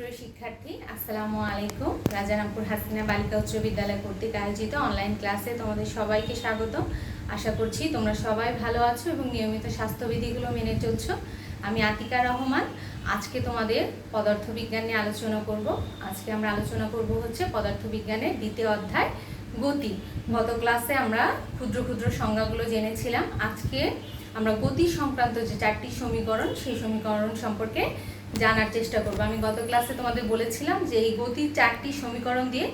সুপ্রিয় শিক্ষার্থী, আসসালামু আলাইকুম। রাজারামপুর হাসিনা বালিকা উচ্চ বিদ্যালয় কর্তৃক আয়োজিত অনলাইন ক্লাসে তোমাদের সবাইকে স্বাগত। আশা করছি তোমরা সবাই ভালো আছো এবং নিয়মিত স্বাস্থ্যবিধিগুলো মেনে চলছো। আমি আতিকা রহমান। আজকে তোমাদের পদার্থবিজ্ঞান নিয়ে আলোচনা করব। আজকে আমরা আলোচনা করব হচ্ছে পদার্থবিজ্ঞানের দ্বিতীয় অধ্যায় গতি। গত ক্লাসে আমরা ক্ষুদ্র ক্ষুদ্র সংজ্ঞাগুলো জেনেছিলাম। আজকে আমরা গতি সংক্রান্ত যে 4টি সমীকরণ, সেই সমীকরণ সম্পর্কে জানার চেষ্টা করব। আমি গত ক্লাসে তোমাদের বলেছিলাম যে এই গতির 4টি সমীকরণ দিয়ে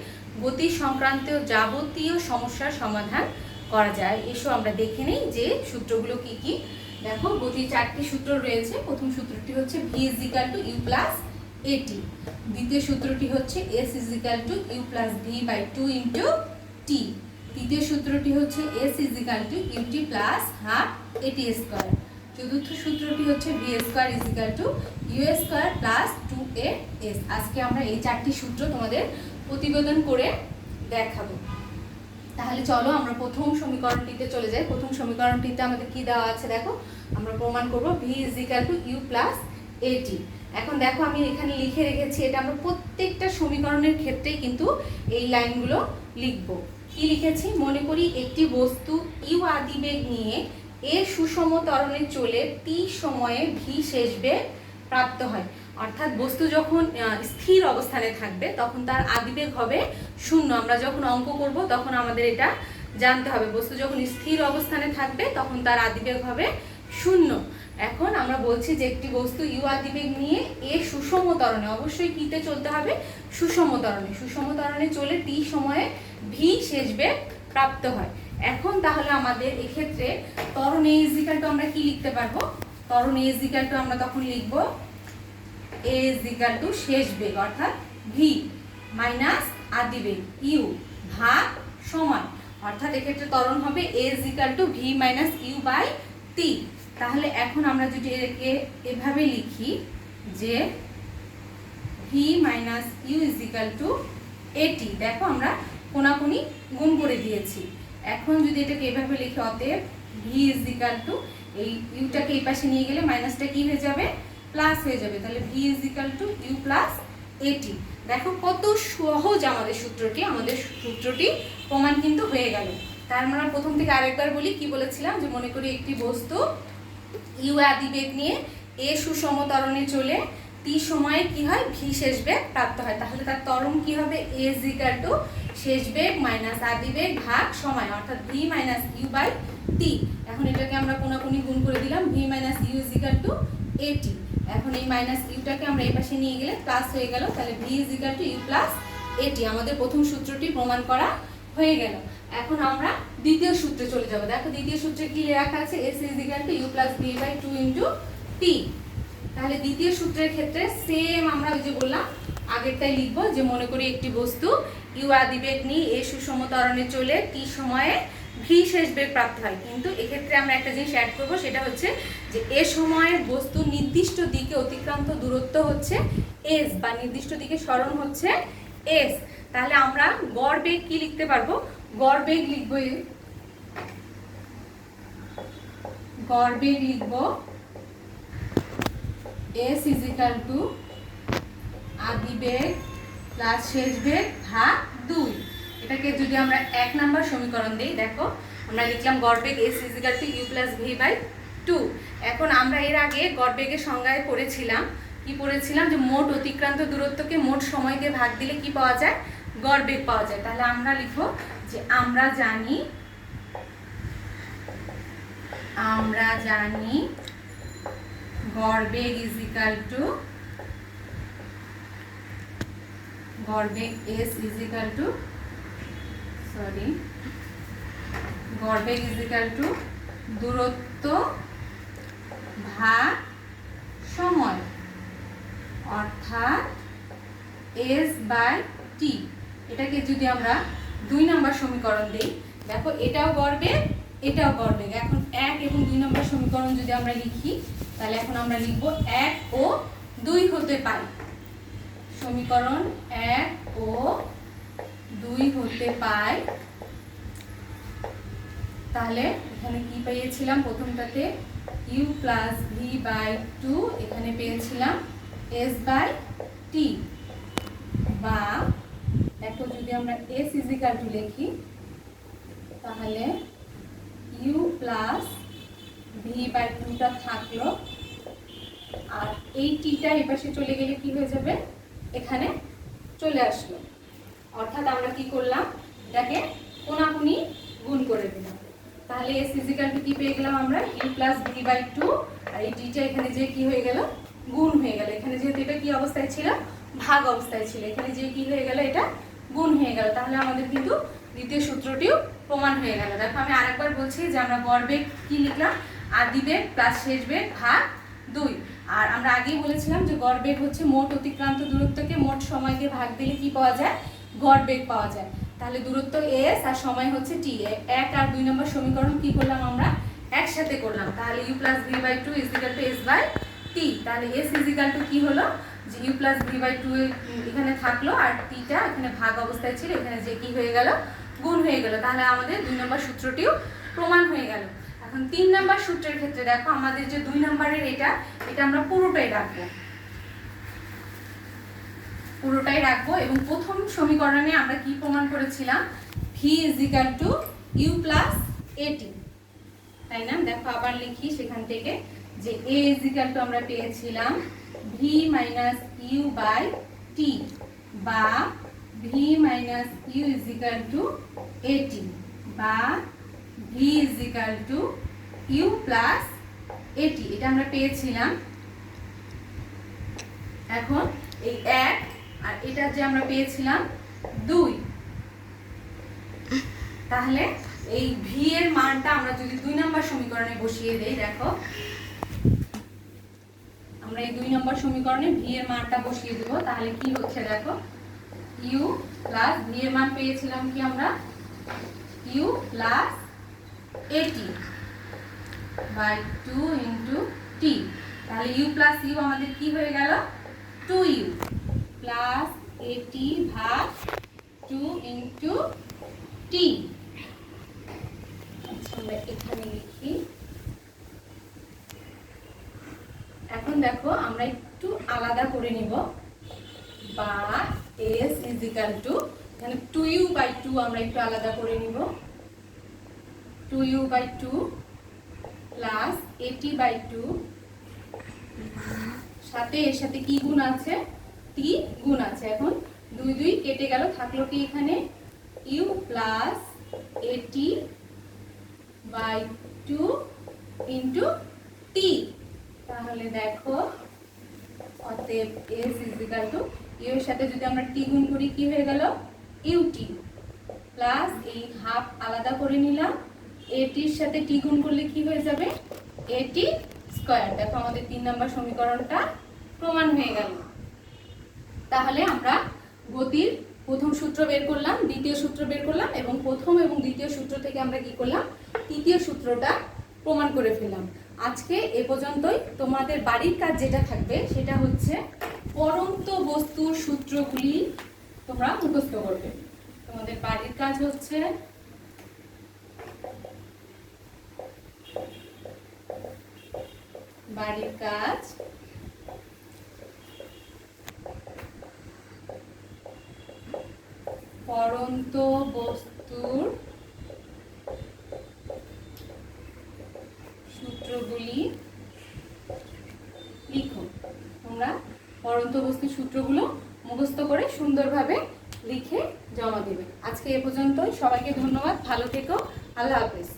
গতি সংক্রান্ত যাবতীয় সমস্যার সমাধান করা যায়। এসো আমরা দেখে নিই যে সূত্রগুলো কি কি। দেখো, গতির 4টি সূত্র রয়েছে। প্রথম সূত্রটি হচ্ছে v = u + at। দ্বিতীয় সূত্রটি হচ্ছে s = u + v / 2 * t। তৃতীয় সূত্রটি হচ্ছে s = ut + ½ at²। চতুর্থ সূত্রটি হচ্ছে v² = u² + 2as। আজকে আমরা এই 4টি সূত্র তোমাদের প্রতিবেদন করে দেখাবো। তাহলে চলো আমরা প্রথম সমীকরণটিতে চলে যাই। প্রথম সমীকরণটিতে আমাদের কি দেওয়া আছে দেখো, আমরা প্রমাণ করব v = u + at। এখন দেখো, আমি এখানে লিখে রেখেছি, এটা আমরা প্রত্যেকটা সমীকরণের ক্ষেত্রেই কিন্তু এই লাইনগুলো লিখব। কি লিখেছি? মনে করি একটি বস্তু u আদিবেগ নিয়ে এ সুষম ত্বরণে চলে t সময়ে v শেষ বেগ প্রাপ্ত হয়। অর্থাৎ বস্তু যখন স্থির অবস্থানে থাকবে তখন তার আদিবেগ হবে 0। আমরা যখন অঙ্ক করব তখন আমাদের এটা জানতে হবে। বস্তু যখন স্থির অবস্থানে থাকবে তখন তার আদিবেগ হবে 0। এখন আমরা বলছি যে একটি বস্তু u আদিবেগ নিয়ে এ সুষম ত্বরণে, অবশ্যই কিতে চলতে হবে? সুষম ত্বরণে। সুষম ত্বরণে চলে t সময়ে v শেষ বেগ প্রাপ্ত হয়। এখন তাহলে আমাদের এক্ষেত্রে ত্বরণ a = আমরা কি লিখতে পারবো? ত্বরণ a = আমরা তখন লিখব a = শেষ বেগ অর্থাৎ v - আদিবেগ u ভাগ সময়, অর্থাৎ এক্ষেত্রে ত্বরণ হবে a = v - u/t। তাহলে এখন আমরা যদি একে এভাবে লিখি যে v - u = at। দেখো, আমরা কোনাকুনি গুণ করে দিয়েছি। এখন যদি এটাকে এভাবে লিখি, অতএব v = এই ইউটাকে এই পাশে নিয়ে গেলে মাইনাসটা কি হয়ে যাবে? প্লাস হয়ে যাবে। তাহলে v = u + at। দেখো কত সহজ আমাদের সূত্রটি। আমাদের সূত্রটি প্রমাণ কিন্তু হয়ে গেল। তার মানে প্রথম থেকে আরেকবার বলি, কি বলেছিলাম যে মনে করি একটি বস্তু u আদিবেগ নিয়ে a সুষম ত্বরণে চলে t সময়ে কি হয়? v শেষ বেগ প্রাপ্ত হয়। তাহলে তার ত্বরণ কি হবে? a = শেষ বেগ - আদিবেগ ভাগ সময়, অর্থাৎ v - u/t। এখন এটাকে আমরা কোনাকুনি গুণ করে দিলাম, v - u = at। এখন এই মাইনাস ইউটাকে আমরা এই পাশে নিয়ে গেলে প্লাস হয়ে গেল। তাহলে v = u + at। আমাদের প্রথম সূত্রটি প্রমাণ করা হয়ে গেল। এখন আমরা দ্বিতীয় সূত্রে চলে যাব। দেখো, দ্বিতীয় সূত্রে কি লেখা আছে? s = u + v / 2 * t। তাহলে দ্বিতীয় সূত্রের ক্ষেত্রে সেম আমরা ওই যে বললাম আগেরটাই লিখবো, যে মনে করি একটি বস্তু u আদিবেগ নিয়ে এ সুষম ত্বরণে চলে t সময়ে v শেষ বেগ প্রাপ্ত হয়। কিন্তু এক্ষেত্রে আমরা একটা জিনিস অ্যাড করব, সেটা হচ্ছে যে এ সময়ে বস্তু নির্দিষ্ট দিকে অতিক্রান্ত দূরত্ব হচ্ছে s, বা নির্দিষ্ট দিকে সরণ হচ্ছে s। তাহলে আমরা গড় বেগ কি লিখতে পারবো? গড় বেগ লিখব s = আদিবেগ প্লাস শেষ বেগ ভাগ 2। এটাকে যদি আমরা 1 নাম্বার সমীকরণ দেই, দেখো আমরা লিখলাম গড় বেগ s = u + v / 2। এখন আমরা এর আগে গড় বেগের সংজ্ঞায় পড়েছিলাম, কি পড়েছিলাম? যে মোট অতিক্রান্ত দূরত্বকে মোট সময় দিয়ে ভাগ দিলে কি পাওয়া যায়? গড় বেগ পাওয়া যায়। তাহলে আমরা লিখব যে আমরা জানি গড় বেগ s = দূরত্ব ভাগ সময়, অর্থাৎ s/t। এটাকে যদি আমরা 2 নাম্বার সমীকরণ দেই, দেখো এটাও গড় বেগ, এটাও গড় বেগ। এখন 1 এবং 2 নাম্বার সমীকরণ যদি আমরা লিখি, তাহলে এখন আমরা লিখব 1 ও 2 হতে পাই। সমীকরণ 1 ও 2 হতে পাই। তাহলে এখানে কি পেয়েছিলাম? প্রথমটাতে u + v/2, এখানে পেয়েছিলাম s/t। বা দেখো যদি আমরা s ইজিক্যাল টু লিখি তাহলে u প্লাস ভি বাই টুটা থাকলো, আর এই টিটা এই পাশে চলে গেলে কি হয়ে যাবে, এখানে চলে আসলো। অর্থাৎ আমরা কি করলাম, এটাকে কোনাকুনি গুণ করে দিলাম। তাহলে s ইজিক্যাল টু কি পেয়ে গেলাম আমরা, u plus V by two, আর এই টিটা এখানে যে কি হয়ে গেল, গুণ হয়ে গেল। এখানে যেহেতু এটা কি অবস্থায় ছিল, ভাগ অবস্থায় ছিল, এখানে যে কি হয়ে গেল, এটা গুণ হয়ে গেল। তাহলে আমাদের কিন্তু দ্বিতীয় সূত্রটিও প্রমাণ হয়ে গেল। দেখো আমি আরেকবার বলছি যে আমরা গড় বেগ কি লিখলাম, আদি বেগ প্লাস শেষ বেগ ভাগ 2। আর আমরা আগেই বলেছিলাম যে গড় বেগ হচ্ছে মোট অতিক্রান্ত দূরত্বকে মোট সময়কে ভাগ দিলে কি পাওয়া যায়, গড় বেগ পাওয়া যায়। তাহলে দূরত্ব s আর সময় হচ্ছে t। 1 আর 2 নম্বর সমীকরণ কি করলাম আমরা, একসাথে করলাম। তাহলে u plus V by two equal to s by t। তাহলে s ইজিক্যাল টু কি হলো, যে u plus V by two এখানে থাকলো, আর টিটা এখানে ভাগ অবস্থায় ছিল, এখানে যে কি হয়ে গেল, গুণ হয়ে গেল। তাহলে আমাদের 2 নম্বর সূত্রটিও প্রমাণ হয়ে গেল। এখন 3 নম্বর সূত্রের ক্ষেত্রে দেখো আমাদের যে 2 নম্বরের এটা আমরা পুরোটাই রাখবো এবং প্রথম সমীকরণে আমরা কি প্রমাণ করেছিলাম, v equal to u plus এটি, তাই না? দেখো আবার লিখি সেখান থেকে, যে a ইজিক্যাল টু আমরা পেয়েছিলাম v minus u by t, বা v minus u equal to এটি, বা v equal to u plus এটি, এটা আমরা পেয়েছিলাম। এখন এই 1 আর এটা যে আমরা পেয়েছিলাম 2, তাহলে এই v এর মানটা আমরা যদি 2 নম্বর সমীকরণে বসিয়ে দেই, দেখো আমরা এই 2 নম্বর সমীকরণে v এর মানটা বসিয়ে দেব, তাহলে কি হচ্ছে দেখো, u প্লাস v এর মান পেয়েছিলাম কি আমরা, u plus at by 2 into t। তাহলে u প্লাস u আমাদের কি হয়ে গেল, 2u প্লাস at ভাগ 2 ইনটু t। আমরা এখানে লিখি। এখন দেখো আমরা একটু আলাদা করে নিব, বা s ইজিক্যাল টু এখানে 2u বাই 2 আমরা একটু আলাদা করে নিব, 2u by 2 plus at by 2, সাথে এর সাথে কি গুণ আছে, t গুণ আছে। এখন 2 2 কেটে গেল, থাকলো কি এখানে u plus at by 2 into t। তাহলে দেখো অতএব s ইজিক্যাল টু u এর সাথে যদি আমরা t গুণ করি কি হয়ে গেল, ut প্লাস এই হাফ আলাদা করে নিলাম, at এর সাথে t গুণ করলে কি হয়ে যাবে, at স্কয়ার। দেখো আমাদের 3 নম্বর সমীকরণটা প্রমাণ হয়ে গেল। তাহলে আমরা গতির প্রথম সূত্র বের করলাম, দ্বিতীয় সূত্র বের করলাম, এবং প্রথম এবং দ্বিতীয় সূত্র থেকে আমরা কি করলাম, তৃতীয় সূত্রটা প্রমাণ করে ফেললাম। আজকে এ পর্যন্তই। তোমাদের বাড়ির কাজ যেটা থাকবে সেটা হচ্ছে পরন্ত বস্তুর সূত্রগুলি তোমরা মুখস্থ করবে। তোমাদের বাড়ির কাজ হচ্ছে পরন্ত বস্তুর সূত্রগুলি লিখো। তোমরা পরন্ত বস্তুর সূত্রগুলো মুখস্থ করে সুন্দরভাবে লিখে জমা দেবে। আজকে এ পর্যন্তই। সবাইকে ধন্যবাদ, ভালো থেকো, আল্লাহ হাফেজ।